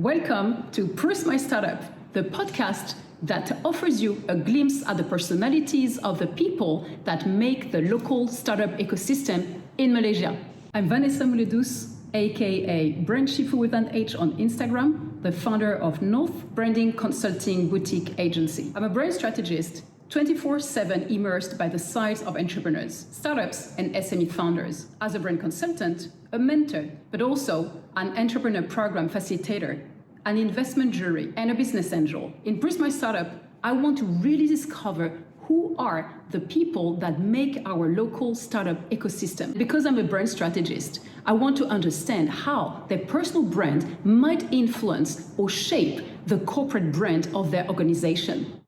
Welcome to Proust My Startup, the podcast that offers you a glimpse at the personalities of the people that make the local startup ecosystem in Malaysia. I'm Vanessa Muledus, aka Brand Shifu with an H on Instagram, the founder of North Branding Consulting Boutique Agency. I'm a brand strategist, 24/7 immersed by the sides of entrepreneurs, startups, and SME founders. As a brand consultant, a mentor, but also an entrepreneur program facilitator, an investment jury, and a business angel. In Proust My Startup, I want to really discover who are the people that make our local startup ecosystem. Because I'm a brand strategist, I want to understand how their personal brand might influence or shape the corporate brand of their organization.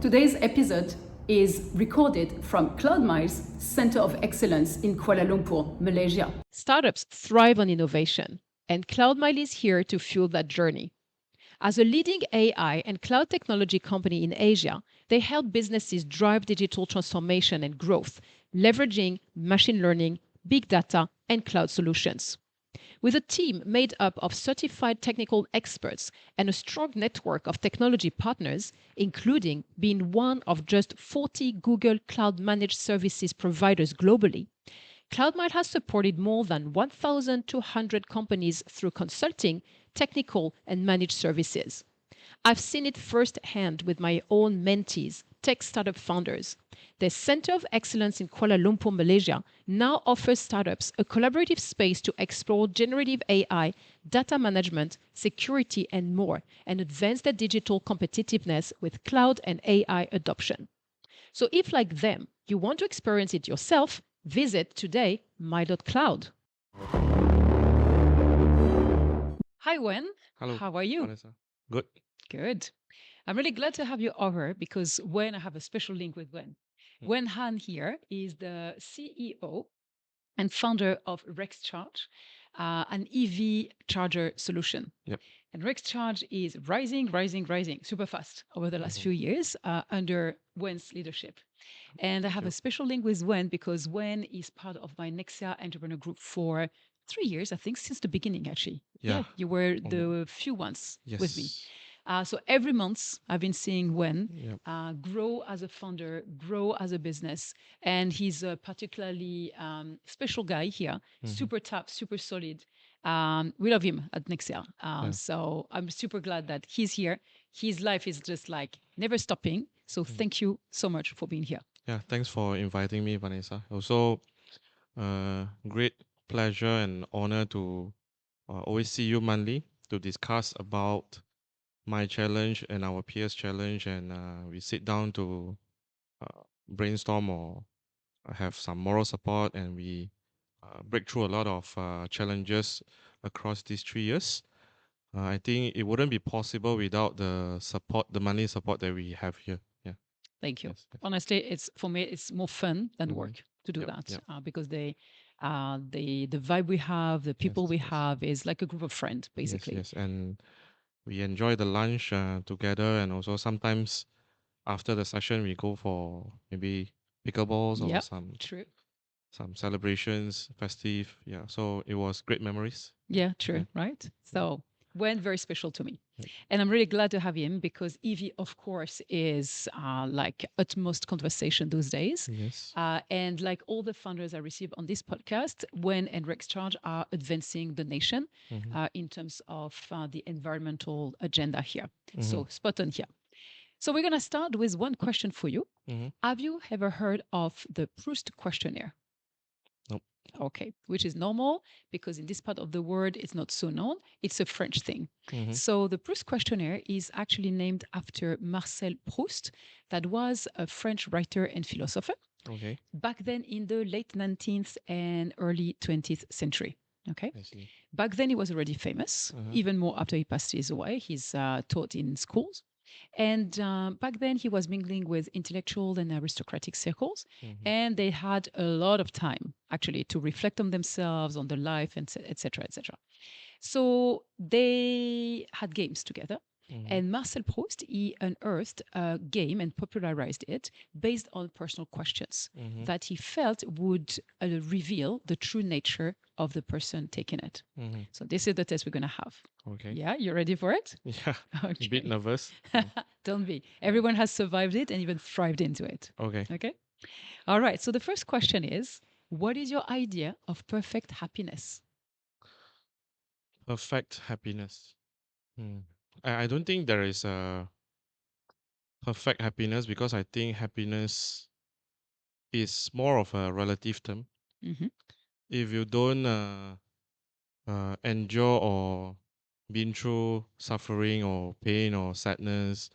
Today's episode is recorded from CloudMile's Center of Excellence in Kuala Lumpur, Malaysia. Startups thrive on innovation, and CloudMile is here to fuel that journey. As a leading AI and cloud technology company in Asia, they help businesses drive digital transformation and growth, leveraging machine learning, big data, and cloud solutions. With a team made up of certified technical experts and a strong network of technology partners, including being one of just 40 Google Cloud Managed Services providers globally, CloudMile has supported more than 1,200 companies through consulting, technical, and managed services. I've seen it firsthand with my own mentees, tech startup founders. The Center of Excellence in Kuala Lumpur, Malaysia, now offers startups a collaborative space to explore generative AI, data management, security, and more, and advance their digital competitiveness with cloud and AI adoption. So if, like them, you want to experience it yourself, visit today my.cloud. Hi, Wuen. Hello. How are you? Vanessa. Good. Good. I'm really glad to have you over because I have a special link with Wuen. Wuen Han here is the CEO and founder of Rexcharge, an EV charger solution. Yep. And Rexcharge is rising super fast over the last few years under Wen's leadership. And I have a special link with Wen because Wen is part of my Nexia entrepreneur group for 3 years, I think, since the beginning, actually. Yeah. You were the few ones with me. Yes. So every month I've been seeing Wen Yep. grow as a founder, grow as a business. And he's a particularly special guy here, super tough, super solid. We love him at Nexia. So I'm super glad that he's here. His life is just like never stopping. So thank you so much for being here. Yeah. Thanks for inviting me, Vanessa. Also, great pleasure and honor to always see you monthly to discuss about my challenge and our peers' challenge, and we sit down to brainstorm or have some moral support, and we break through a lot of challenges across these 3 years. I think it wouldn't be possible without the support, the money support that we have here. Yeah. Thank you. Yes, yes. Honestly, for me, it's more fun than work to do that because the vibe we have, the people we have is like a group of friends, basically. Yes, and we enjoy the lunch together, and also sometimes after the session we go for maybe pickleballs or some celebrations, festive. Yeah, so it was great memories. Yeah, true, right? So Wen, very special to me. And I'm really glad to have him because EV, of course, is like utmost conversation those days. Yes. And like all the founders I receive on this podcast, Wen and Rexcharge are advancing the nation in terms of the environmental agenda here. So spot on here. So we're going to start with one question for you. Have you ever heard of the Proust Questionnaire? Nope. Okay, which is normal because in this part of the world it's not so known. It's a French thing. So the Proust Questionnaire is actually named after Marcel Proust, that was a French writer and philosopher. Okay. Back then in the late 19th and early 20th century. Okay. I see. Back then he was already famous, even more after he passed his away. He's taught in schools. And back then he was mingling with intellectual and aristocratic circles, and they had a lot of time actually to reflect on themselves, on their life, and etc., etc. So they had games together, Mhm. And Marcel Proust, he unearthed a game and popularized it based on personal questions Mhm. that he felt would reveal the true nature of the person taking it. Mhm. So this is the test we're going to have. Okay. Yeah, you ready for it? Yeah. A bit Okay. nervous. Don't be. Everyone has survived it and even thrived into it. Okay. Okay. All right. So the first question is, what is your idea of perfect happiness? Perfect happiness. Hmm. I don't think there is a perfect happiness because I think happiness is more of a relative term. Mm-hmm. If you don't endure or been through suffering or pain or sadness,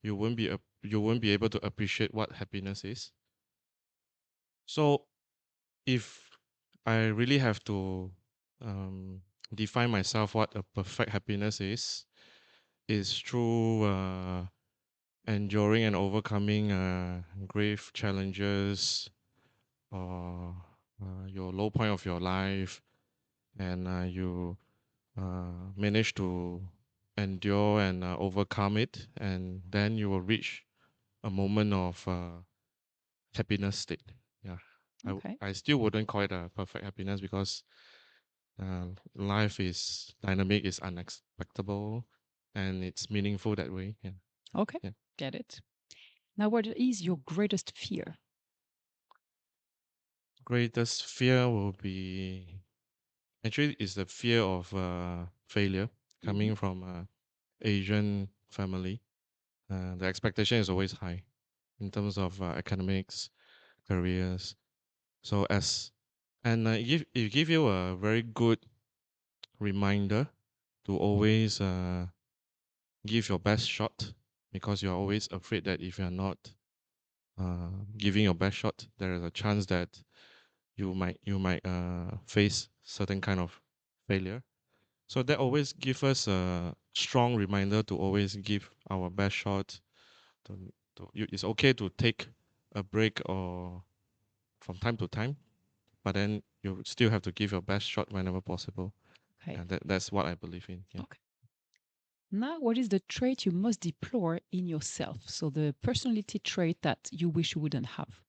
you won't be able to appreciate what happiness is. So if I really have to um, define myself what a perfect happiness is through enduring and overcoming grave challenges or your low point of your life, and you manage to endure and overcome it, and then you will reach a moment of happiness state. Yeah, Okay. I still wouldn't call it a perfect happiness because life is dynamic, is unexpectable, and it's meaningful that way. Yeah, Okay. yeah. Get it. Now, what is your greatest fear? Greatest fear will be actually is the fear of failure Mm-hmm. coming from a Asian family. The expectation is always high in terms of academics, careers. So as and it give you a very good reminder to always give your best shot because you're always afraid that if you're not giving your best shot, there is a chance that you might face certain kind of failure. So that always give us a strong reminder to always give our best shot. To, it's okay to take a break or from time to time, but then you still have to give your best shot whenever possible. Okay. And that's what I believe in. Yeah. Okay. Now, what is the trait you most deplore in yourself? So the personality trait that you wish you wouldn't have.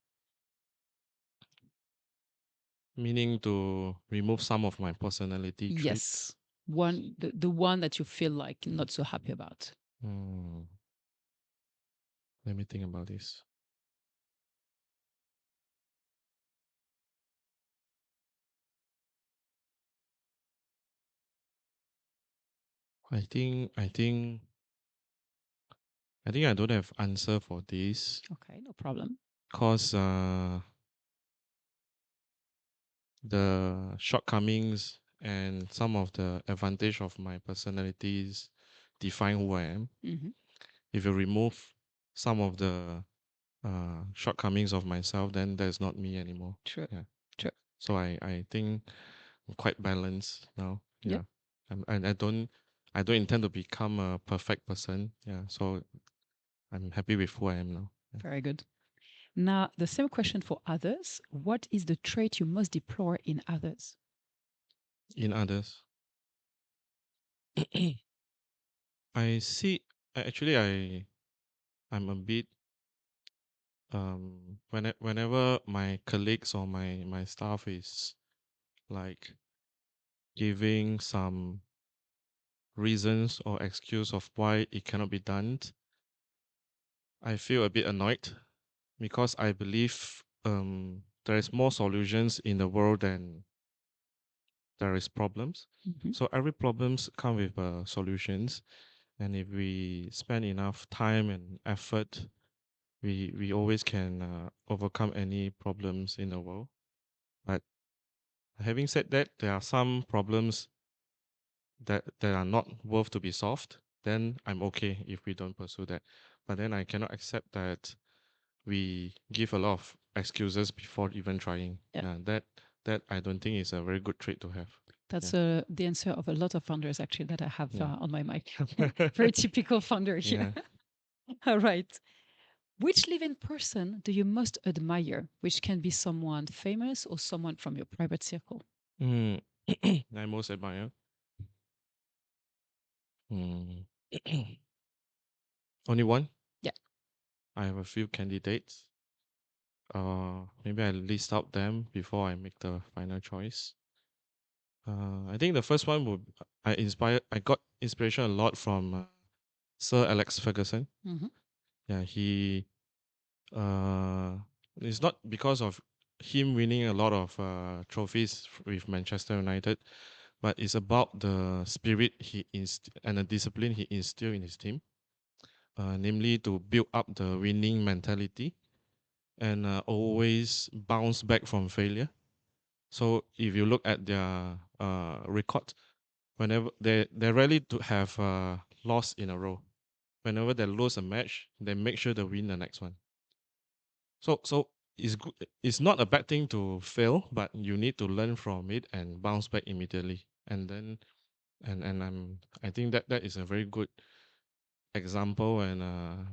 Meaning to remove some of my personality traits. Yes. The one that you feel like not so happy about. Hmm. Let me think about this. I think I don't have answer for this Okay, no problem. because the shortcomings and some of the advantage of my personalities define who I am. Mm-hmm. If you remove some of the shortcomings of myself, then that's not me anymore. True. Yeah. True. So I think I'm quite balanced now. Yep. Yeah. I don't intend to become a perfect person. Yeah. So I'm happy with who I am now. Yeah. Very good. Now, the same question for others. What is the trait you most deplore in others? In others, I see. Actually, I'm a bit whenever my colleagues or my staff is like giving some reasons or excuse of why it cannot be done, I feel a bit annoyed because I believe there is more solutions in the world than there is problems. Mm-hmm. So every problems come with solutions, and if we spend enough time and effort, we always can overcome any problems in the world. But having said that, there are some problems that are not worth to be solved. Then I'm okay if we don't pursue that. But then I cannot accept that we give a lot of excuses before even trying. Yeah. Yeah, that I don't think is a very good trait to have. That's Yeah, the answer of a lot of founders actually that I have yeah, on my mic. Very typical founder here. yeah. All right. Which living person do you most admire? Which can be someone famous or someone from your private circle? Mm. I most admire. Mm. Only one? Yeah. I have a few candidates. Maybe I list out them before I make the final choice. I think the first one would I got inspiration a lot from Sir Alex Ferguson. Mhm. Yeah, uh, it's not because of him winning a lot of trophies with Manchester United, but it's about the spirit and the discipline he instilled in his team, namely to build up the winning mentality and always bounce back from failure. So if you look at their record, whenever they're rarely to have lost in a row. Whenever they lose a match, they make sure to win the next one. So it's good. It's not a bad thing to fail, but you need to learn from it and bounce back immediately. And then I think that is a very good example and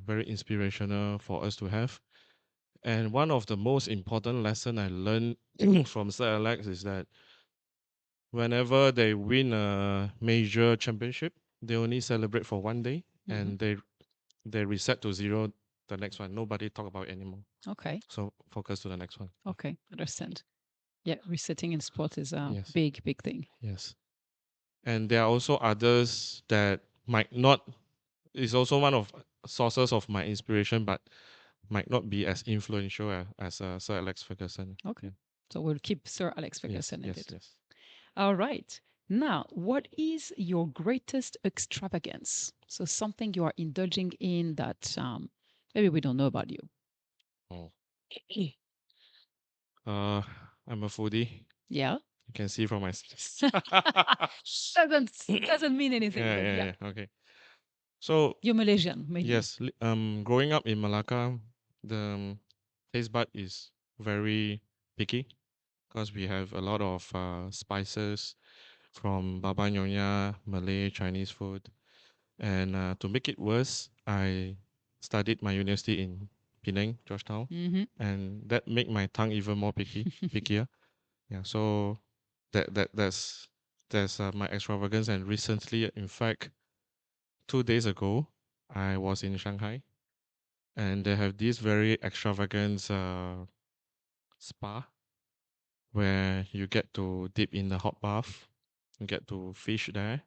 very inspirational for us to have. And one of the most important lesson I learned from Sir Alex is that whenever they win a major championship, they only celebrate for one day and they reset to zero the next one. Nobody talk about it anymore. Okay. So focus to the next one. Okay. Understand. Yeah, resetting in sport is a Yes. big thing. Yes. And there are also others that might not is also one of sources of my inspiration, but might not be as influential as Sir Alex Ferguson. Okay. Yeah. So we'll keep Sir Alex Yes. Ferguson in Yes. it. Yes. All right. Now, what is your greatest extravagance? So something you are indulging in that maybe we don't know about you. Oh. uh, I'm a foodie. Yeah. You can see from my doesn't mean anything, yeah, but yeah, yeah. yeah. Okay. So You're Malaysian, mainly. yes, growing up in Malacca, the taste bud is very picky because we have a lot of spices from Baba Nyonya, Malay, Chinese food. And to make it worse, I studied my university in Penang, Georgetown, Mm-hmm. and that made my tongue even more pickier. Yeah, so that's my extravagance. And recently, in fact, 2 days ago, I was in Shanghai, and they have this very extravagant spa where you get to dip in the hot bath, you get to fish there,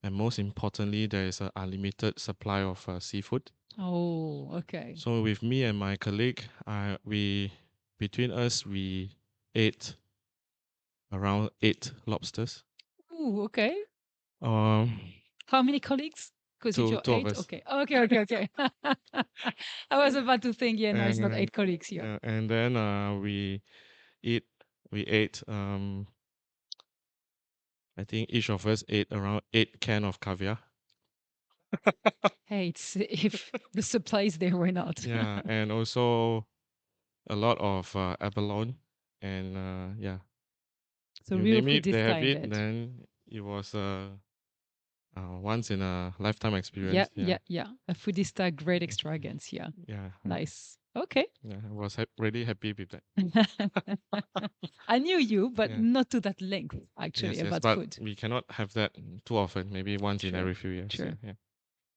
and most importantly, there is an unlimited supply of seafood. Oh, okay. So with me and my colleague, we between us we ate around 8 lobsters. Ooh, okay. Um, How many colleagues? Because if you're two of eight, us. okay. Okay. I was about to think, yeah, no, it's not And 8 colleagues here. yeah, and then eat we ate I think each of us ate around 8 can of caviar. Hey, it's if the supplies there, why not? Yeah, and also a lot of abalone and yeah, So you real name it, foodie they have style in it. bed. Then it was once in a lifetime Yeah, experience. Yeah, A foodie style, great extravagance. Yeah, yeah, nice. Okay. yeah. I was really happy with that. I knew you, but Yeah, not to that length, actually, yes, yes. about But food. we cannot have that too often. Maybe once in True, every few years. true. Yeah,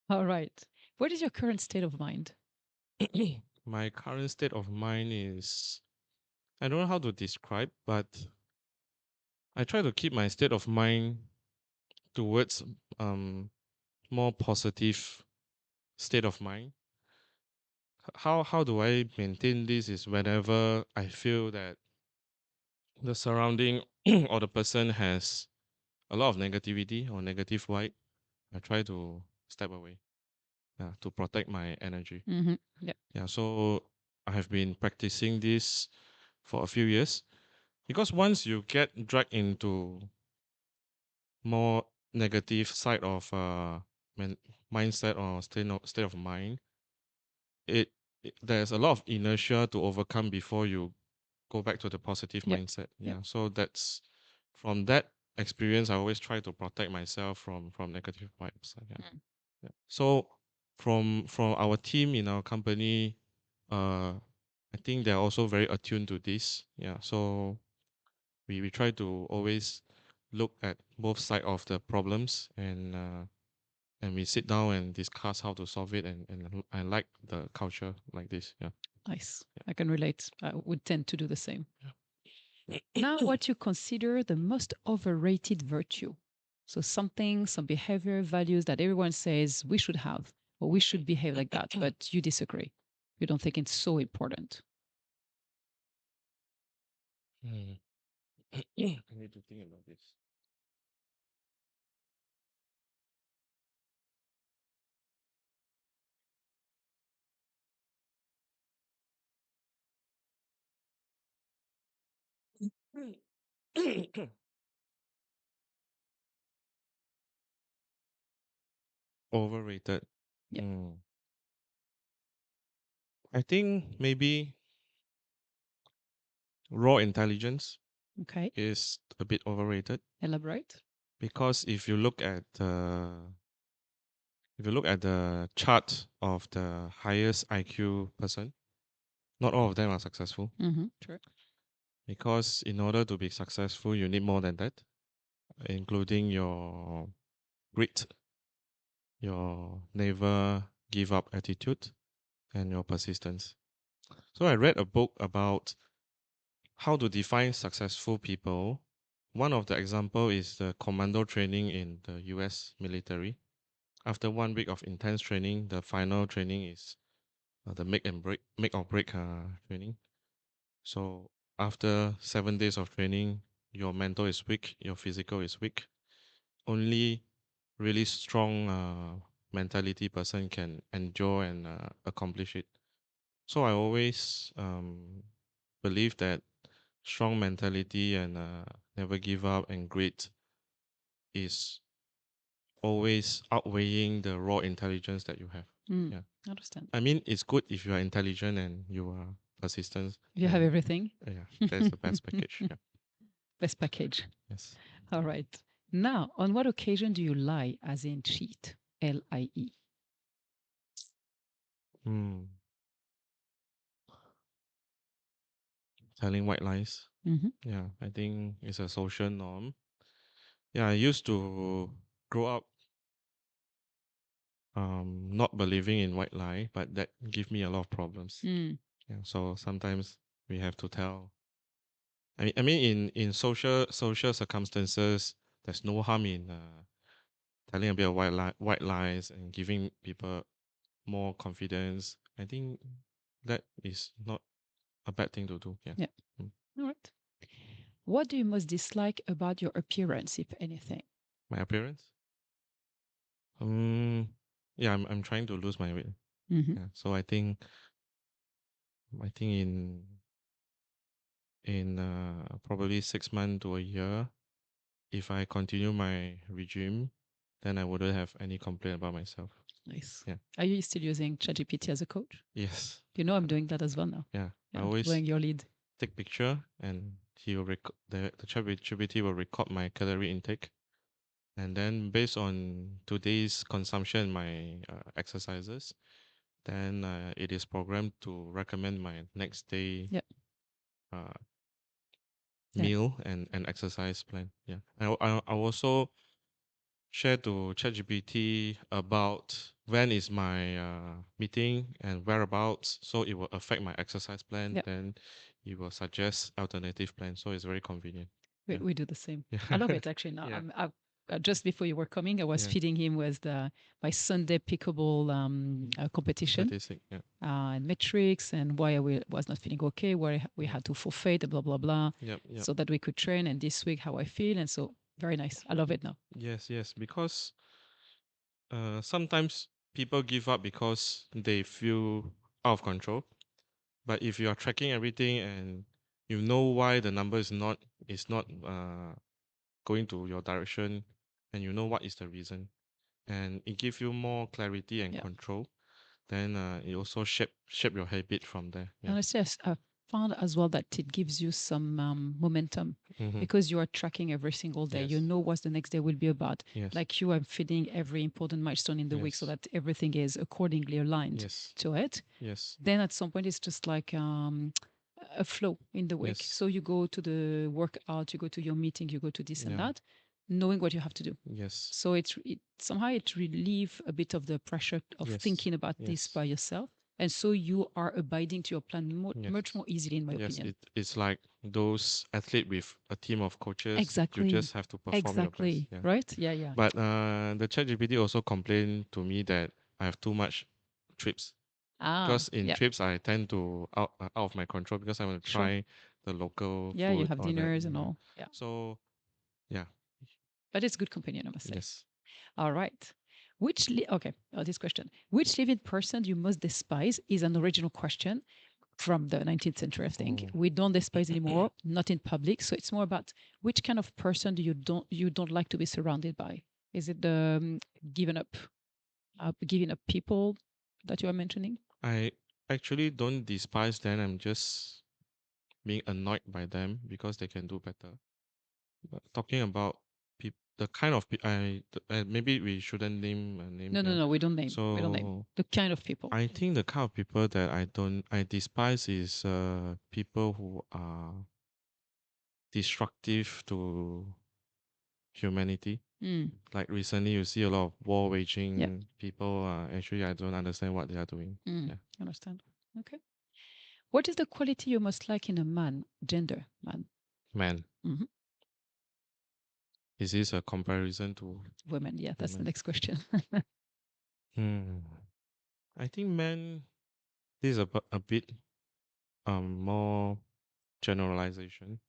All right. What is your current state of mind? yeah. My current state of mind is I don't know how to describe, but I try to keep my state of mind towards more positive state of mind. How do I maintain this is whenever I feel that the surrounding or the person has a lot of negativity or negative vibe, I try to step away. Yeah, to protect my energy. Mm-hmm. Yeah. Yeah, so I have been practicing this for a few years because once you get dragged into more negative side of men- mindset or state of mind, it, there's a lot of inertia to overcome before you go back to the positive Yep. mindset. Yep. Yeah, so that's from that experience. I always try to protect myself from negative vibes. Yeah, Mm. yeah. So from our team in our company, I think they're also very attuned to this. Yeah, so we try to always look at both side of the problems and we sit down and discuss how to solve it. And I like the culture like this. Yeah. Nice. I can relate. I would tend to do the same. Yeah. Now, what you consider the most overrated virtue? So something, some behavior, values that everyone says we should have or we should behave like that, but you disagree. You don't think it's so important. Hmm. I need to think about this. Overrated. Yeah. I think maybe raw intelligence Okay. is a bit overrated Elaborate. because if you look at the chart of the highest IQ person, not all of them are successful Mm-hmm. Sure. because in order to be successful, you need more than that, including your grit, your never give up attitude, and your persistence. So I read a book about how to define successful people. One of the example is the commando training in the US military. After 1 week of intense training, the final training is the make or break training. So after 7 days of training, your mental is weak, your physical is weak. Only really strong mentality person can endure and accomplish it. So I always believe that strong mentality and never give up and grit is always outweighing the raw intelligence that you have. Yeah. Understand. I mean, it's good if you are intelligent and you are persistent. You have And everything. yeah, that's the best package. Yeah. Best package. Yes. All right. Now, on what occasion do you lie, as in cheat? LIE. Hmm. Telling white lies. Mm-hmm. Yeah, I think it's a social norm. Yeah, I used to grow up not believing in white lie, but that give me a lot of problems. Mm. Yeah, so sometimes we have to tell. I mean, in social circumstances, there's no harm in telling a bit of white lies and giving people more confidence. I think that is not a bad thing to do. Yeah. Yeah. Mm. All right. What do you most dislike about your appearance, if anything? My appearance. Um. Yeah, I'm trying to lose my weight. Mm-hmm. Yeah. So I think in probably 6 months to a year, if I continue my regime, then I wouldn't have any complaint about myself. Nice. Yeah. Are you still using ChatGPT as a coach? Yes. You know I'm doing that as well now. Yeah. I Yeah, always following your lead. take picture and he will the ChatGPT will record my calorie intake, and then based on today's consumption, my exercises, then it is programmed to recommend my next day Yeah. uh, Yeah. meal and exercise plan. Yeah. I also share to ChatGPT about when is my meeting and whereabouts, so it will affect my exercise plan. Yeah. Then it will suggest alternative plan, so it's very convenient. We, Yeah. we do the same. Yeah. I love it actually. Now, Yeah. just before you were coming, I was Yeah. feeding him with my Sunday pickleball competition Statistic. Yeah. and metrics and why was not feeling okay, where we had to forfeit, blah, blah, blah, Yep. Yep. so that we could train. And this week, how I feel. And so, very nice. I love it now. Yes. Yes. Because sometimes people give up because they feel out of control. But if you are tracking everything and you know why the number is not going to your direction, and you know what is the reason, and it gives you more clarity and Yeah. control, then it also shape your habit from there. Yeah. Honestly, I found as well that it gives you some momentum Mm-hmm. because you are tracking every single day. You Yes. know what the next day will be about. Yes. Like you are feeding every important milestone in the week so Yes. that everything is accordingly aligned Yes. to it. Yes. Then at some point, it's just like a flow in the week. Yes. So you go to the workout, you go to your meeting, you go to this and Yeah. that. knowing what you have to do. Yes. So somehow it relieve a bit of the pressure of Yes. thinking about this Yes. by yourself. And so you are abiding to your plan much Yes. more easily, in my Yes. opinion. It's like those athlete with a team of coaches. You Exactly. just have to perform your best. Exactly. Yeah. Right? Yeah, yeah. But the ChatGPT also complained to me that I have too much trips. Because in Yeah. trips I tend to out of my control because I want to Sure. try the local Yeah, food you have or that. dinners and Yeah. all. Yeah. So yeah. But it's good companion, I must say. Yes. All right. This question. Which living person you most despise is an original question from the 19th century, I think. Oh. We don't despise anymore, not in public. So it's more about which kind of person do you don't like to be surrounded by? Is it the giving up people that you are mentioning? I actually don't despise them. I'm just being annoyed by them because they can do better. But talking about the kind of maybe we shouldn't name a name No, here. no, we don't name. We don't name So the kind of people. I think the kind of people that I despise is people who are destructive to humanity. Mm. Like recently, you see a lot of war Yeah. waging people. Actually, I don't understand what they are doing. Yeah. Understand. Okay. What is the quality you most like in a man, gender, man? Man, Mhm. is this a comparison to Women? Yeah, that's the women? next question. Hmm. I think man. This is a bit more generalization.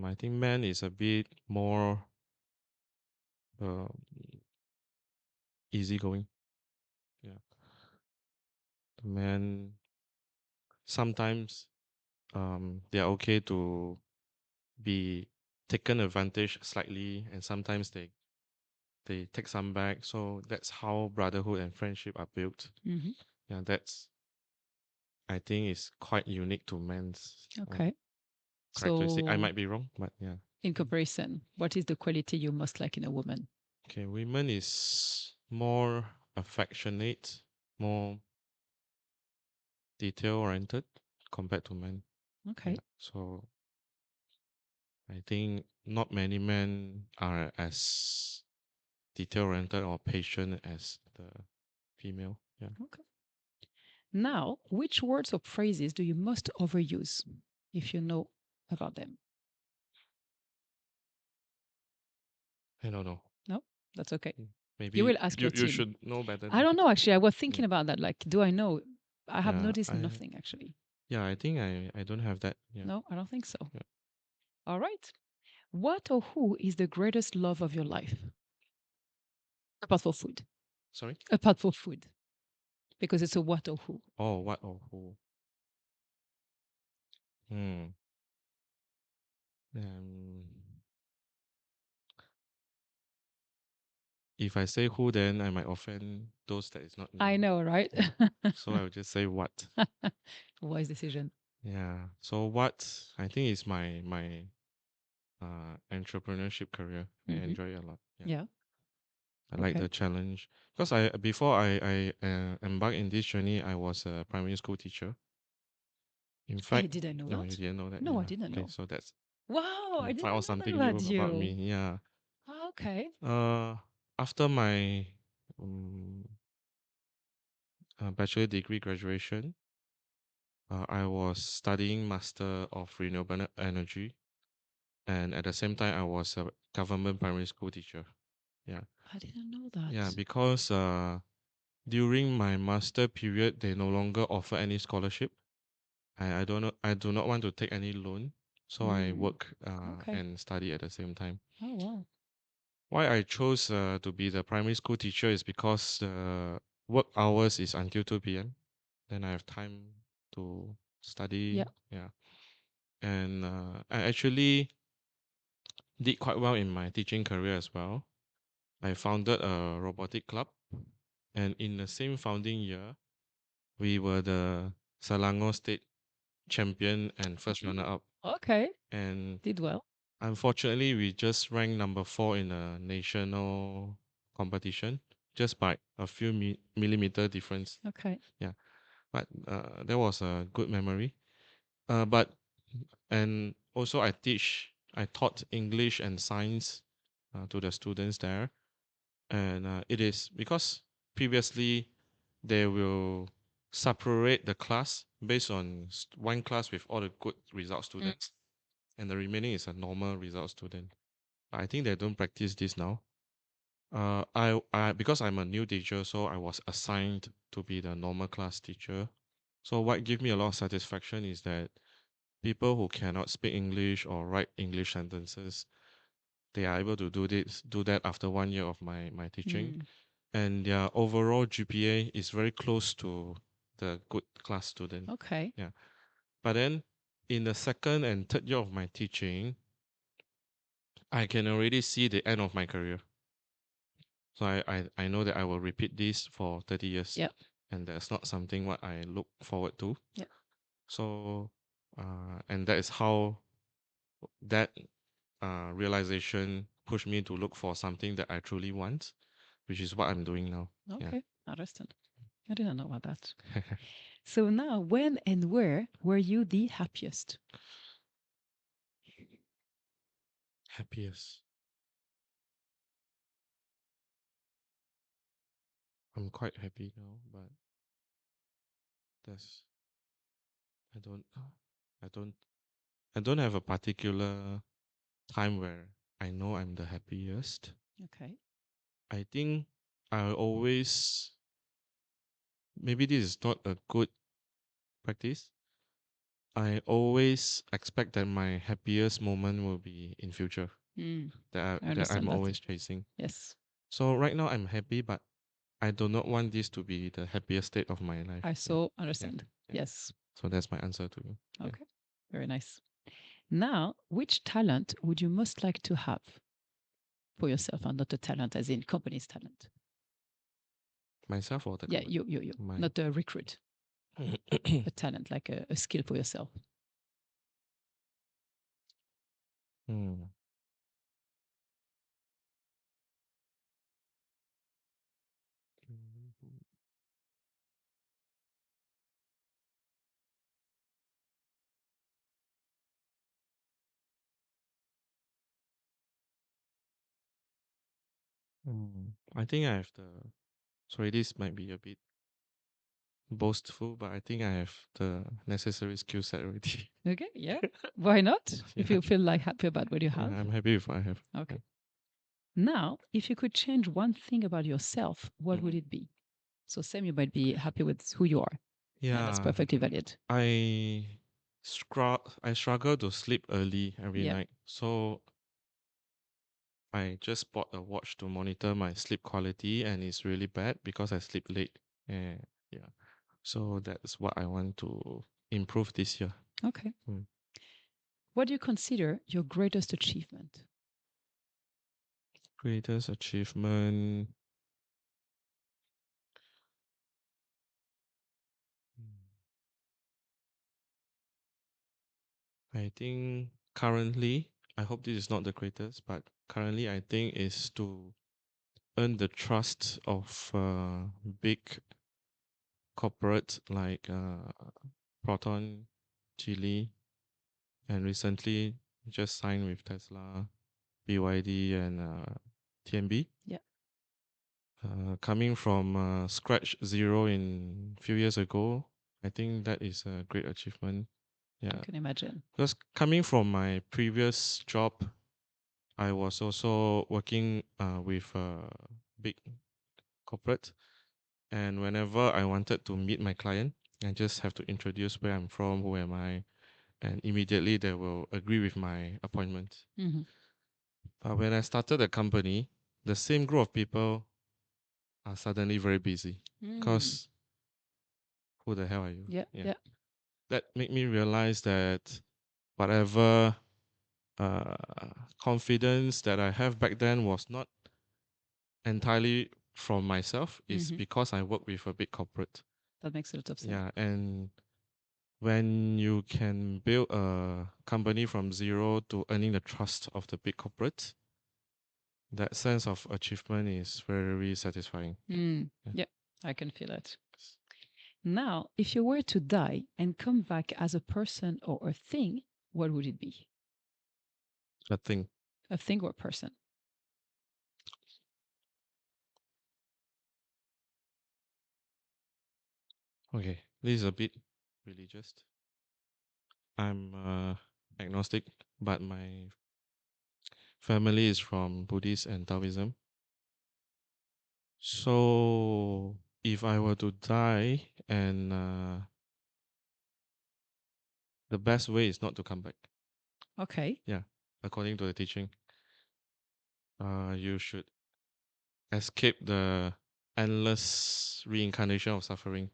I think man is a bit more uh, easygoing. Yeah. The man sometimes they are okay to be taken advantage slightly, and sometimes they take some back. So that's how brotherhood and friendship are built. Mhm. Yeah, that's I think is quite unique to men's Okay. characteristic. I So, might be wrong, but yeah. in comparison, what is the quality you most like in a woman? Okay, women is more affectionate, more detail oriented compared to men. Okay. Yeah. So I think not many men are as detail oriented or patient as the female. Yeah. Okay. Now, which words or phrases do you most overuse, if you know about them? I don't know. No, that's okay. Maybe You will ask your you team. should know better I than don't know, actually. I was Mm. thinking about that. Like, do I know? I have Yeah, noticed nothing, actually. yeah, I think I don't have that. Yeah. No, I don't think so. Yeah. All right. What or who is the greatest love of your life? Apart from food. Sorry? Apart from food. Because it's a what or who. Oh, what or who? Hmm. Um, if I say who, then I might offend those that is not I named. know, right? Yeah. So I will just say what. Wise decision. Yeah. So what I think is my entrepreneurship career. I enjoy it a lot. Yeah. Yeah. I like Okay. the challenge because I before I embarked in this journey, I was a primary school teacher. In Hey, fact, did I know no, you that? didn't know that. No, I Yeah. didn't Okay, know. so that's Wow, I find out didn't know that something new about about me. you. Yeah. Ah, okay. After my um, bachelor degree graduation, I was studying Master of Renewable Energy, and at the same time, I was a government primary school teacher. Yeah. I didn't know Yeah, that. because during my master period, they no longer offer any scholarship. I don't know. I do not want to take any loan, so I work Okay. and study at the same time. Oh, wow. Why I chose to be the primary school teacher is because the work hours is until 2 p.m. Then I have time to Yeah. study. Yeah, and I actually did quite well in my teaching career as well. I founded a robotic club, and in the same founding year, we were the Selangor State champion and first runner up. Okay. And Did well. unfortunately, we just ranked number 4 in a national competition, just by a few millimeter difference. Okay. Yeah, but that was a good memory. But and also I taught English and science to the students there. And it is because previously they will separate the class based on one class with all the good result students, and the remaining is a normal result student. I think they don't practice this now. I because I'm a new teacher, so I was assigned to be the normal class teacher. So what gives me a lot of satisfaction is that people who cannot speak English or write English sentences, they are able to do that after 1 year of my teaching, and their overall GPA is very close to the good class student. Okay. Yeah, but then in the second and third year of my teaching, I can already see the end of my career. So I know that I will repeat this for 30 years. Yeah. And that's not something what I look forward to. Yeah. So and that is how that realization pushed me to look for something that I truly want, which is what I'm doing now. Okay. Understand. I didn't know about that. So now, when and where were you the happiest? Happiest. I'm quite happy now, but that's I don't I don't I don't have a particular time where I know I'm the happiest. Okay. I think I always, maybe this is not a good practice. I always expect that my happiest moment will be in future, that I that understand I'm that. always chasing. Yes. So right now I'm happy, but I do not want this to be the happiest state of my life. I so understand. Yeah. Yes. So that's my answer to you. Yeah. Okay. Very nice. Now, which talent would you most like to have for yourself, and not a talent as in company's talent? Myself or the Yeah, company? you. Not a recruit, a talent, like a skill for yourself. Hmm. I think I have the. Sorry, this might be a bit boastful, but I think I have the necessary skill set already. Okay, yeah. Why not? If Yeah. you feel like happy about what you Yeah, have. I'm happy with what I have. Okay. Now, if you could change one thing about yourself, what would Mhm. it be? So, Sam, you might be happy with who you are. And that's Yeah, perfectly valid. I struggle to sleep early every Yeah. night. So I just bought a watch to monitor my sleep quality, and it's really bad because I sleep late. And yeah. So that's what I want to improve this year. Okay. Mm. What do you consider your greatest achievement? Greatest achievement. I think currently, I hope this is not the greatest, but currently I think is to earn the trust of big corporates like Proton, Chile, and recently just signed with Tesla, BYD, and TNB. Yeah. Coming from scratch zero in few years ago, I think that is a great achievement. Yeah, I can imagine. because coming from my previous job, I was also working with a big corporate, and whenever I wanted to meet my client, I just have to introduce where I'm from, who am I, and immediately they will agree with my appointment. Mm-hmm. But when I started the company, the same group of people are suddenly very busy because who the hell are you? Yeah. Yeah. That made me realize that whatever uh, confidence that I have back then was not entirely from myself. It's because I work with a big corporate. That makes a lot of sense. Yeah, and when you can build a company from zero to earning the trust of the big corporate, that sense of achievement is very satisfying. Yeah, I can feel it. Now, if you were to die and come back as a person or a thing, what would it be? A thing. A thing or a person? Okay, this is a bit religious. I'm agnostic, but my family is from Buddhist and Taoism. So if I were to die, and the best way is not to come back. Okay. Yeah, according to the teaching, you should escape the endless reincarnation of suffering.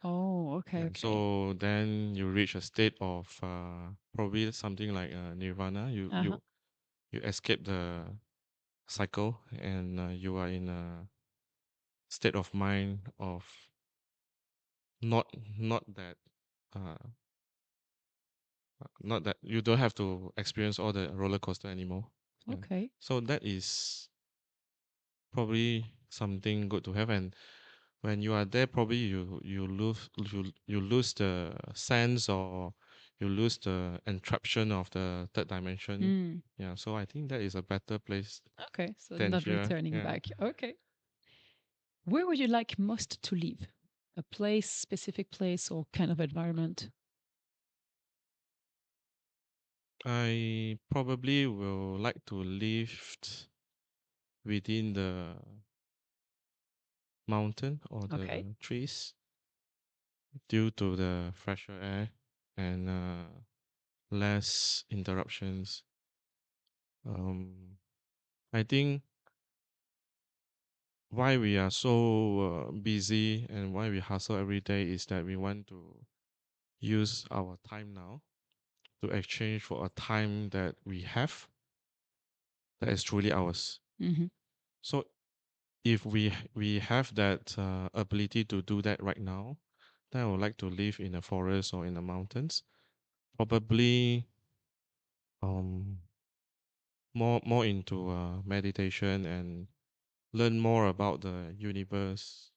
Oh, okay, Yeah, okay. so then you reach a state of probably something like nirvana. Uh-huh. You escape the cycle, and you are in a state of mind of not not that uh not that you don't have to experience all the roller coaster anymore. Yeah. Okay. So that is probably something good to have. And when you are there, probably you lose the sense, or you lose the entrapment of the third dimension. Mm. Yeah, so I think that is a better place Okay. So than not here. returning Yeah. back. Okay. Where would you like most to live? A place, specific place, or kind of environment? I probably will like to live within the mountain or Okay. the trees, due to the fresher air and less interruptions. I think why we are so busy and why we hustle every day is that we want to use our time now to exchange for a time that we have that is truly ours. Mm-hmm. So if we have that ability to do that right now, then I would like to live in a forest or in the mountains. Probably um more into meditation and learn more about the universe,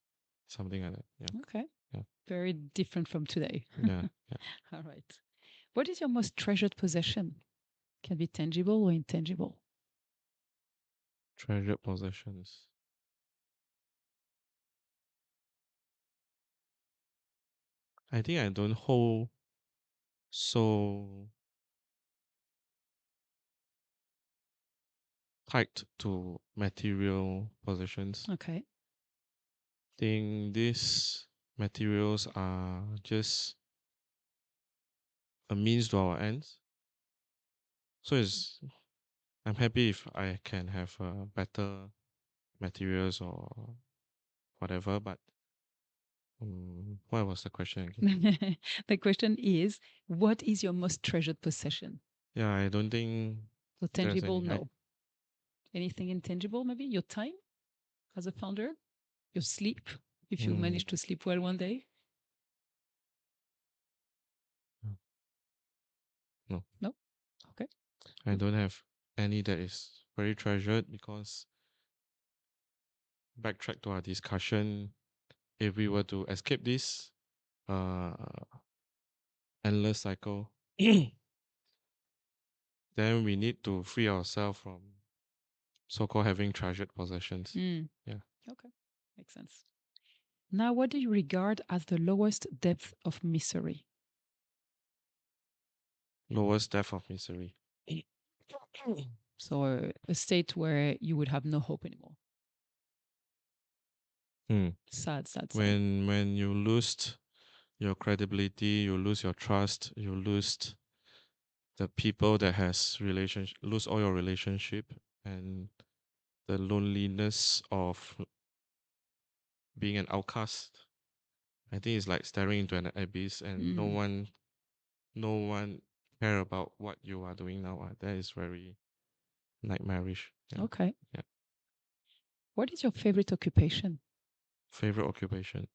something like that. Yeah, Okay. yeah, Very different from today. yeah, yeah. All right. What is your most treasured possession? Can be tangible or intangible. Treasured possessions. I think I don't hold so tight to material possessions. Okay. Think these materials are just a means to our ends. So I'm happy if I can have better materials or whatever. But what was the question again? The question is, what is your most treasured possession? Yeah, I don't think So there's tangible, any. no. Anything intangible, maybe? Your time as a founder? Your sleep, if you Mm, manage to sleep well one day? no, no, No? Okay. I don't have any that is very treasured, because backtrack to our discussion, if we were to escape this uh endless cycle, then we need to free ourselves from so-called having treasured possessions. Mm. Yeah. Okay. Makes sense. Now, what do you regard as the lowest depth of misery? Lowest depth of misery. So, a state where you would have no hope anymore. Hmm. Sad, sad, sad. When you lose your credibility, you lose your trust, you lose the people that has relationship, lose all your relationship, and the loneliness of being an outcast. I think it's like staring into an abyss, and Mm. no one care about what you are doing now. That is very nightmarish. Yeah, Okay. yeah. What is your favorite occupation? Favorite occupation.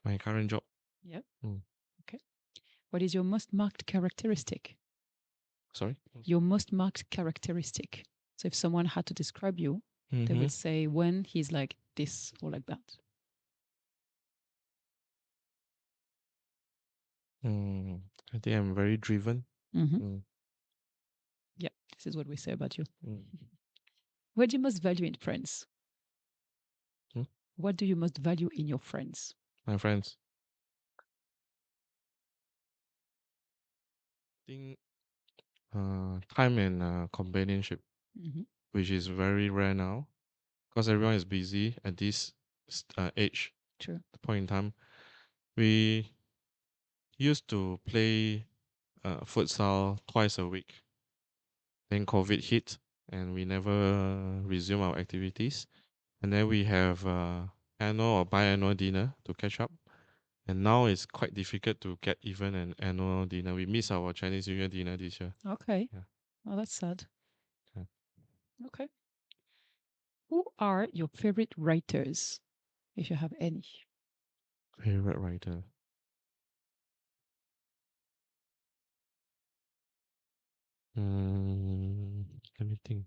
My current job. Yep. Mm. Okay. What is your most marked characteristic? Sorry. Your most marked characteristic. So if someone had to describe you, they Mm-hmm. would say when he's like this or like that. Mm. I think I'm very driven. Mm-hmm. Mm. Yeah, this is what we say about you. Mm. What do you most value in friends? Hmm? What do you most value in your friends? My friends, I think time and companionship, Mm-hmm. which is very rare now because everyone is busy at this age, True. the point in time. We used to play futsal twice a week. Then COVID hit and we never resume our activities. And then we have annual or biannual dinner to catch up. And now it's quite difficult to get even an annual dinner. We miss our Chinese New Year dinner this year. Okay. Yeah. Oh, that's sad. Yeah. Okay. Who are your favorite writers, if you have any? Favorite writer. Let me think.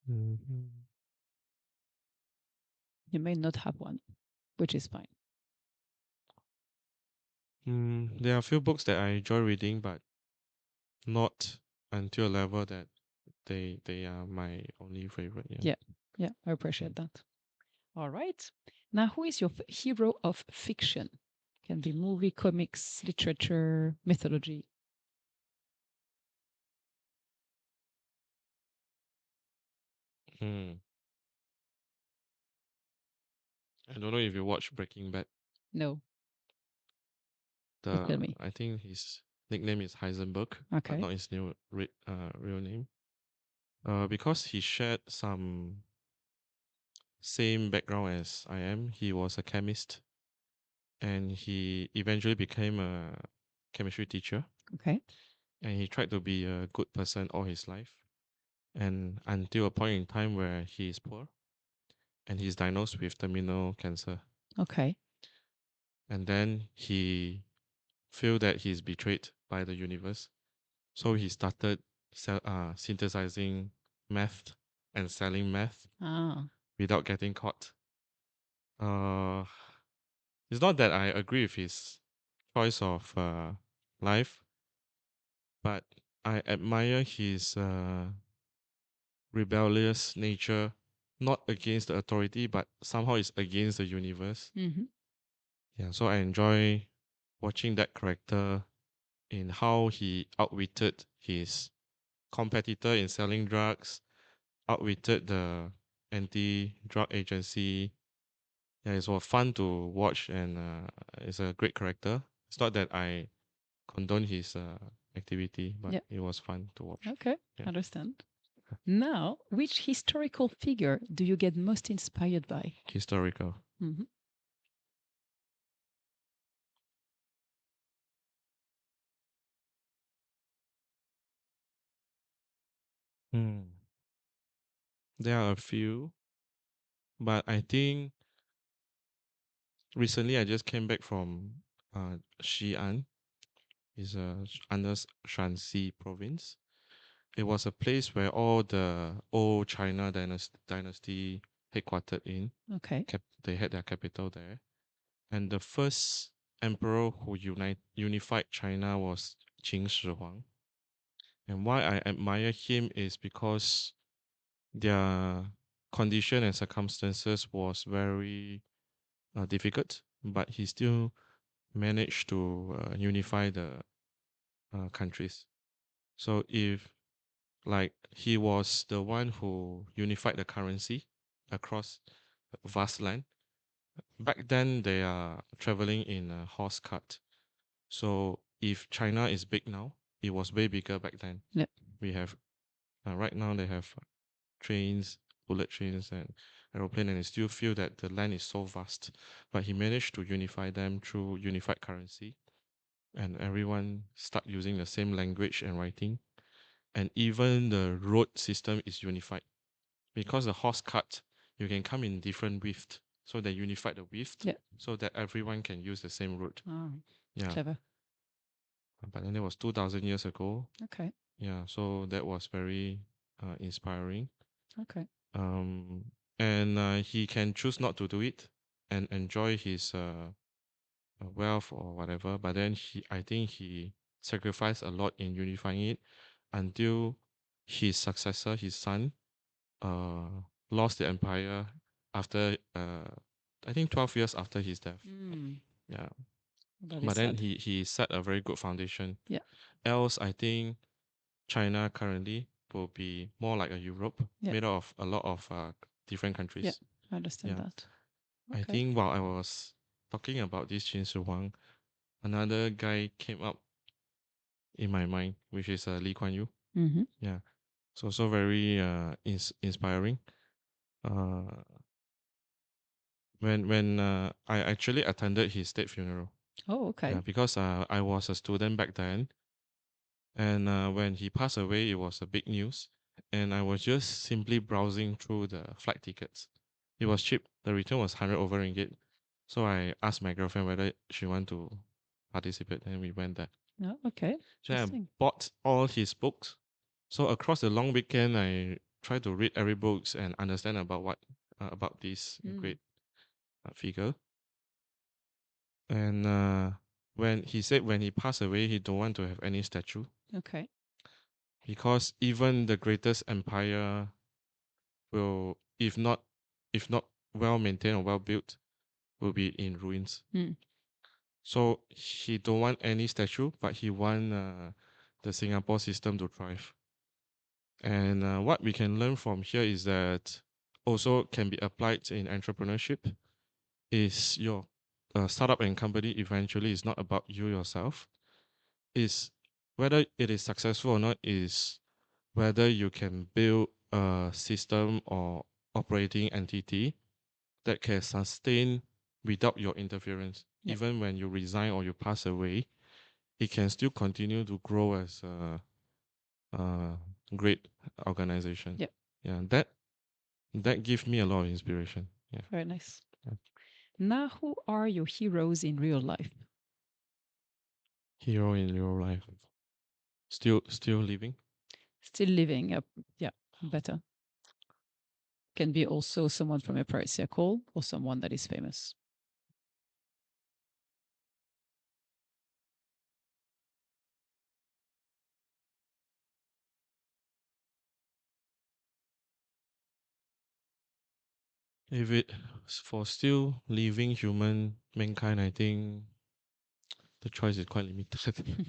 Mhm. You may not have one, which is fine. There are a few books that I enjoy reading, but not until a level that they are my only favorite. Yeah. Yeah. Yeah, I appreciate that. All right. Now, who is your hero of fiction? Can be movie, comics, literature, mythology. Hmm. I don't know if you watch Breaking Bad. No, but tell me. I think his nickname is Heisenberg, but Okay. not his real name. Because he shared some same background as I am. He was a chemist, and he eventually became a chemistry teacher. Okay. And he tried to be a good person all his life, and until a point in time where he is poor, and he's diagnosed with terminal cancer, Okay. and then he feel that he's betrayed by the universe. So he started synthesizing meth and selling meth Ah, without getting caught. Uh, it's not that I agree with his choice of life, but I admire his rebellious nature, not against the authority, but somehow it's against the universe. mm-hmm. Yeah, so I enjoy watching that character in how he outwitted his competitor in selling drugs, outwitted the anti-drug agency. Yeah, it was fun to watch, and it's a great character. It's not that I condone his activity, but Yeah. it was fun to watch. Okay. Yeah, Understand. Now, which historical figure do you get most inspired by? historical. Mm-hmm. Hmm. There are a few, but I think recently I just came back from Xi'an. It's under Shanxi province. It was a place where all the old China dynasty headquartered in. Okay. They had their capital there. And the first emperor who unified China was Qin Shi Huang. And why I admire him is because their condition and circumstances was very difficult, but he still managed to unify the countries. So if like he was the one who unified the currency across vast land. Back then they are traveling in a horse cart. So if China is big now, it was way bigger back then. Yep. We have right now they have trains, bullet trains, and aeroplane, and I still feel that the land is so vast. But he managed to unify them through unified currency, and everyone start using the same language and writing, and even the road system is unified because the horse cart you can come in different width, so they unified the width Yeah. so that everyone can use the same route. Oh, Yeah, clever. but then it was 2,000 years ago. Okay. Yeah, so that was very inspiring. Okay. Um, and he can choose not to do it and enjoy his wealth or whatever, but then I think he sacrificed a lot in unifying it until his successor, his son, uh, lost the empire after I think 12 years after his death. Mm, Yeah, that but is then sad. he set a very good foundation. Yeah. Else, I think China currently will be more like a Europe, Yeah. made of a lot of different countries. Yeah, I understand Yeah. that. I Okay. think while I was talking about this Qin Shi Huang, another guy came up in my mind, which is Lee Kuan Yew. Mm-hmm. Yeah, so very inspiring. Uh, when I actually attended his state funeral. Oh, okay. Yeah, because I was a student back then, and when he passed away, it was a big news, and I was just simply browsing through the flight tickets. It was cheap. The return was 100 over ringgit. So I asked my girlfriend whether she want to participate, and we went there. Oh, okay. So I Interesting. bought all his books. So across the long weekend, I tried to read every books and understand about what about this great figure. And when he said when he passed away, he don't want to have any statue Okay. because even the greatest empire will, if not well maintained or well built, will be in ruins. Mm. So he don't want any statue, but he want the Singapore system to thrive. And what we can learn from here is that also can be applied in entrepreneurship. Is your startup and company eventually is not about you yourself. Is whether it is successful or not is whether you can build a system or operating entity that can sustain without your interference. Yep. Even when you resign or you pass away, it can still continue to grow as a great organization. Yep. Yeah, that gives me a lot of inspiration. Yeah. Very nice. Yeah. Now, who are your heroes in real life? Hero in real life. Still living. Still living. Yeah, better. Can be also someone from a private circle or someone that is famous. If it for still living human mankind, I think the choice is quite limited.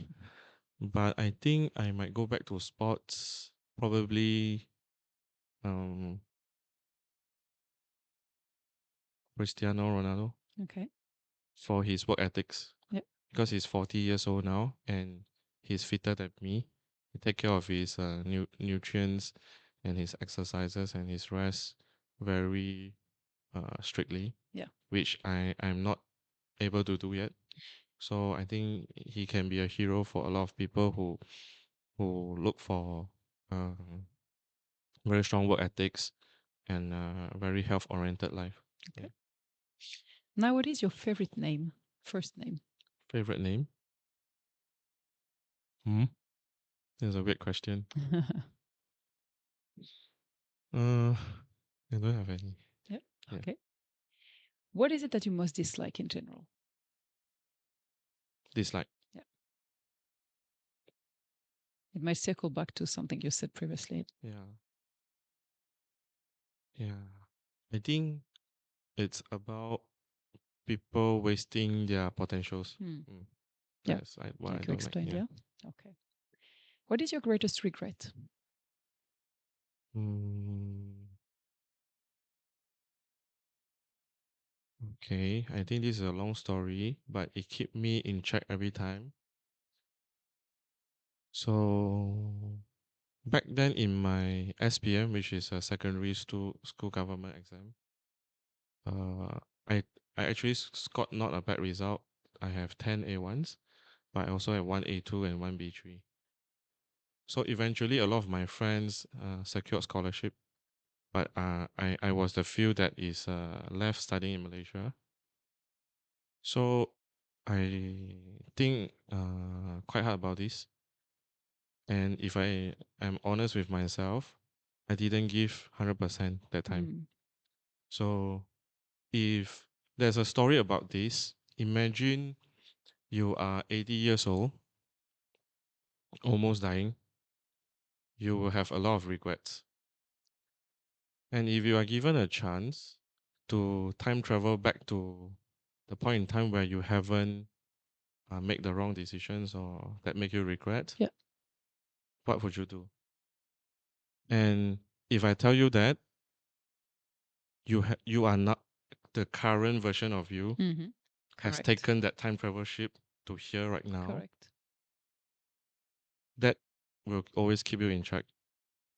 But I think I might go back to sports. Probably um Cristiano Ronaldo Okay. for his work ethics. Yep. Because he's 40 years old now and he's fitter than me. He take care of his nutrients and his exercises and his rest very strictly. Yeah. Which I'm not able to do yet. So I think he can be a hero for a lot of people who look for very strong work ethics and very health oriented life. Okay. Yeah. Now, what is your favorite name? First name. Favorite name? That's a weird question. I don't have any. Yep. Yeah. Okay. What is it that you most dislike in general? Dislike. Yeah. It might circle back to something you said previously. Yeah. Yeah. I think it's about people wasting their potentials. Yeah. That's what Like I you don't like. explained, Yeah. yeah. Okay. What is your greatest regret? Mm, okay. I think this is a long story, but it keep me in check every time. So back then in my SPM, which is a secondary school government exam, uh, I I actually scored not a bad result. I have 10 A1s, but I also have one A2 and one B3. So eventually, a lot of my friends secured scholarship, but I was the few that is left studying in Malaysia. So I think quite hard about this. And if I am honest with myself, I didn't give 100% that time. So if there's a story about this, imagine you are 80 years old, almost dying, you will have a lot of regrets. And if you are given a chance to time travel back to the point in time where you haven't make the wrong decisions or that make you regret, Yeah. what would you do? And if I tell you that you are not the current version of you Mm-hmm. has Correct. taken that time travel ship to here right now, Correct. that will always keep you in track.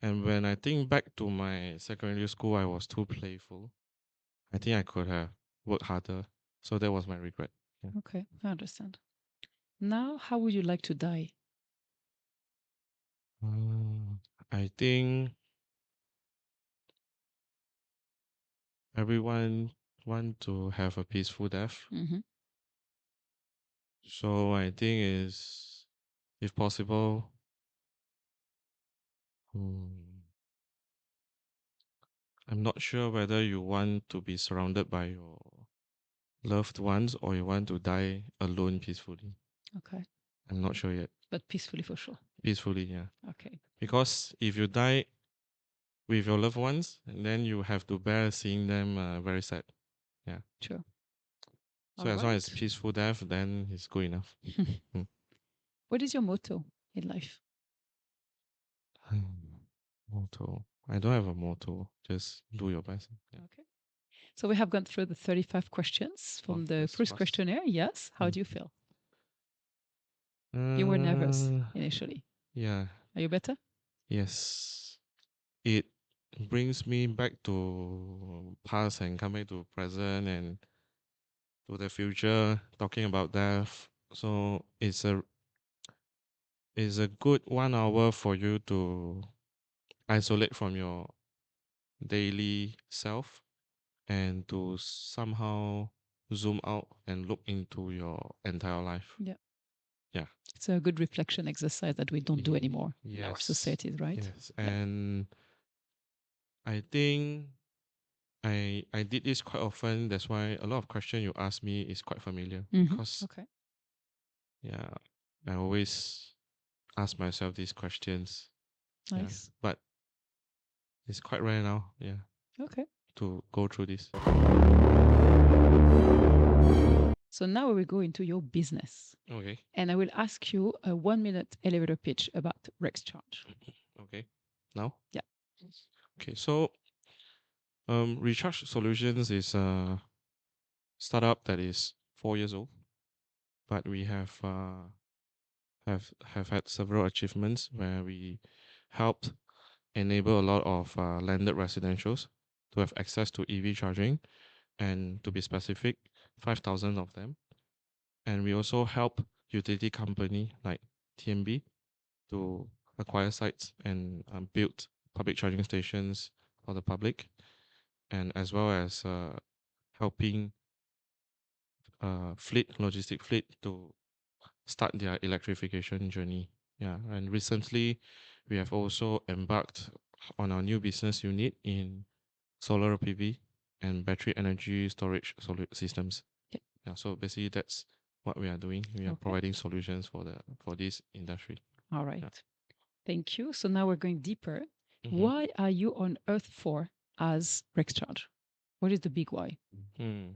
And when I think back to my secondary school, I was too playful. I think I could have worked harder. So that was my regret. Yeah. Okay, I understand. Now, how would you like to die? I think everyone want to have a peaceful death. Mm-hmm. So I think is, if possible, hmm, I'm not sure whether you want to be surrounded by your loved ones or you want to die alone peacefully. Okay, I'm not sure yet. but peacefully for sure. Peacefully, yeah. Okay. Because if you die with your loved ones, then you have to bear seeing them very sad. Yeah. Sure. So All as long as right. peaceful death, then it's good enough. Mm. What is your motto in life? Motto. I don't have a motto. Just do your best. Yeah. Okay. So we have gone through the 35 questions from the That's Proust fast. Questionnaire. Yes. How Mm. do you feel? You were nervous initially. Yeah. Are you better? Yes. It brings me back to past and come back to present and to the future, talking about death. So it's a good 1 hour for you to isolate from your daily self and to somehow zoom out and look into your entire life. Yeah. Yeah. It's a good reflection exercise that we don't do anymore in our Yes. societies, right? Yes. Yeah. And I think I did this quite often. That's why a lot of questions you ask me is quite familiar. Mm-hmm. Because Okay. yeah, I always ask myself these questions. Yeah. Nice. But it's quite rare now, yeah, Okay. to go through this. So now we will go into your business. Okay. And I will ask you a 1 minute elevator pitch about Rexcharge. Okay. Now? Yeah. Okay, so Recharge Solutions is a startup that is 4 years old, but we have had several achievements where we helped enable a lot of landed residentials to have access to EV charging, and to be specific, 5,000 of them. And we also help utility company like TMB to acquire sites and build public charging stations for the public, and as well as helping logistic fleet to start their electrification journey. Yeah, and recently we have also embarked on our new business unit in solar PV and battery energy storage systems. Yeah. Yeah, so basically that's what we are doing. We are Okay. providing solutions for this industry. All right. Yeah. Thank you. So now we're going deeper. Mhm. Why are you on Earth for as Rexcharge? What is the big why? Hmm.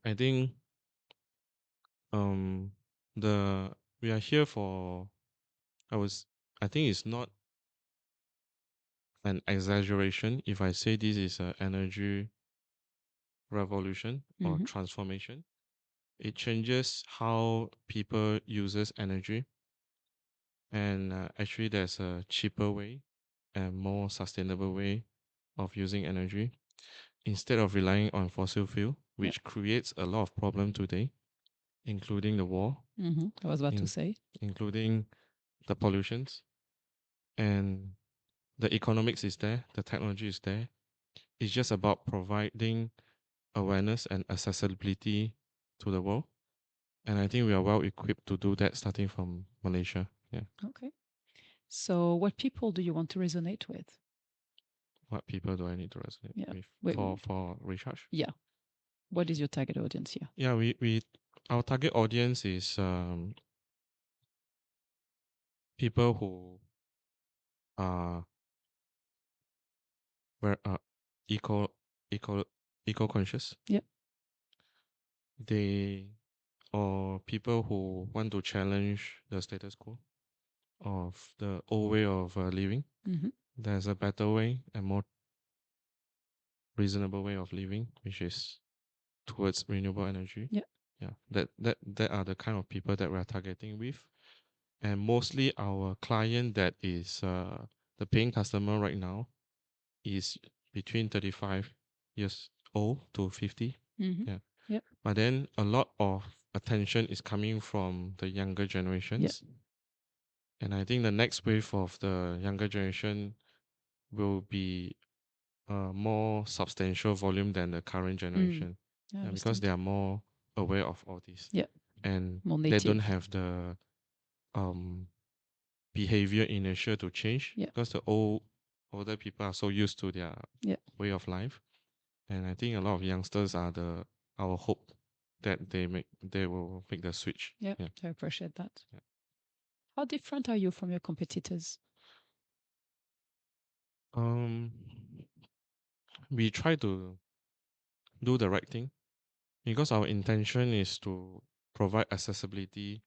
I think um the we are here for I think it's not an exaggeration if I say this is an energy revolution or Mhm. transformation. It changes how people uses energy, and actually there's a cheaper way and more sustainable way of using energy instead of relying on fossil fuel, Yeah. which creates a lot of problem today, including the war, I was about to in, say. including the pollutions, and the economics is there, the technology is there. It's just about providing awareness and accessibility to the world. And I think we are well equipped to do that starting from Malaysia. Yeah. Okay. So what people do you want to resonate with? What people do I need to resonate Yeah. with Wait, for Recharge? yeah. What is your target audience here? Yeah, our target audience is people who are very eco eco eco conscious. Yep. They or people who want to challenge the status quo of the old way of living. Mm-hmm. There's a better way and more reasonable way of living, which is towards renewable energy. Yeah. Yeah, that are the kind of people that we're targeting with, and mostly our client that is the paying customer right now is between 35 years old to 50. Mm-hmm. Yeah. Yep. But then a lot of attention is coming from the younger generations. And I think the next wave of the younger generation will be a more substantial volume than the current generation. I Because understand. they are more aware of all this. Yeah. And More they don't native. have the behavior inertia to change. Yeah. Because the older people are so used to their way of life. And I think a lot of youngsters are our hope that they will make the switch. Yeah. Yeah. I appreciate that. Yeah. How different are you from your competitors? We try to do the right thing because our intention is to provide accessibility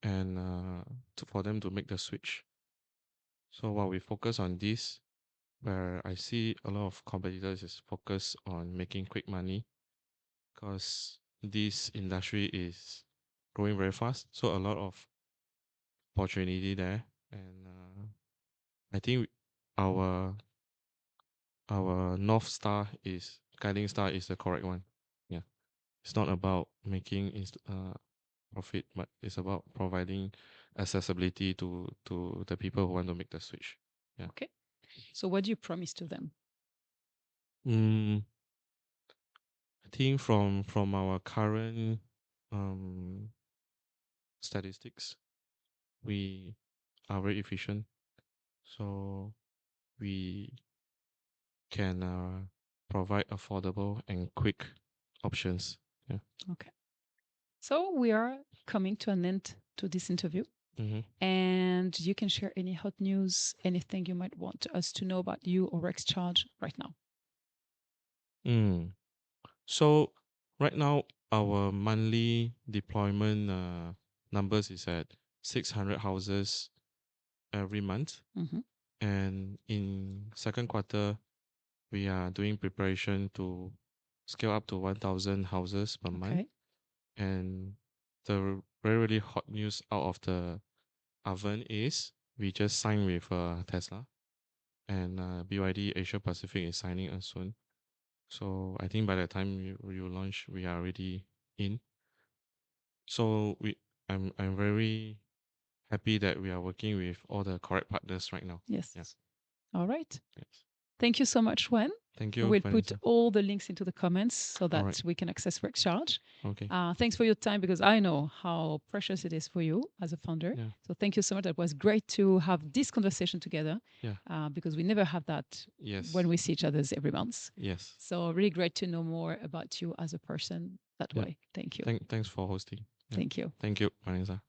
and for them to make the switch. So while we focus on this, where I see a lot of competitors is focused on making quick money, because this industry is growing very fast. So a lot of opportunity there, and I think our north star is guiding star is the correct one. Yeah, it's not about making profit, but it's about providing accessibility to the people who want to make the switch. Yeah. Okay. So what do you promise to them? I think from our current statistics, we are very efficient, so we can provide affordable and quick options. Yeah. Okay. So we are coming to an end to this interview. Mm-hmm. And you can share any hot news, anything you might want us to know about you or Rexcharge right now. So right now, our monthly deployment numbers is at 600 houses every month. Mm-hmm. And in second quarter, we are doing preparation to scale up to 1,000 houses per month. Okay. And the very, really hot news out of the oven is we just signed with Tesla, and BYD Asia Pacific is signing us soon. So I think by the time you launch, we are already in. So I'm very happy that we are working with all the correct partners right now. Yes. Yeah. All right. Yes. Thank you so much, Wuen. Thank you. We'll put Vanessa. all the links into the comments so that right. we can access Rexcharge. Okay. Thanks for your time, because I know how precious it is for you as a founder. Yeah. So thank you so much. It was great to have this conversation together. Yeah. Because we never have that Yes. when we see each other every month. Yes. So really great to know more about you as a person that Yeah. way. Thank you. Thanks for hosting. Yeah. Thank you. Thank you, Vanessa.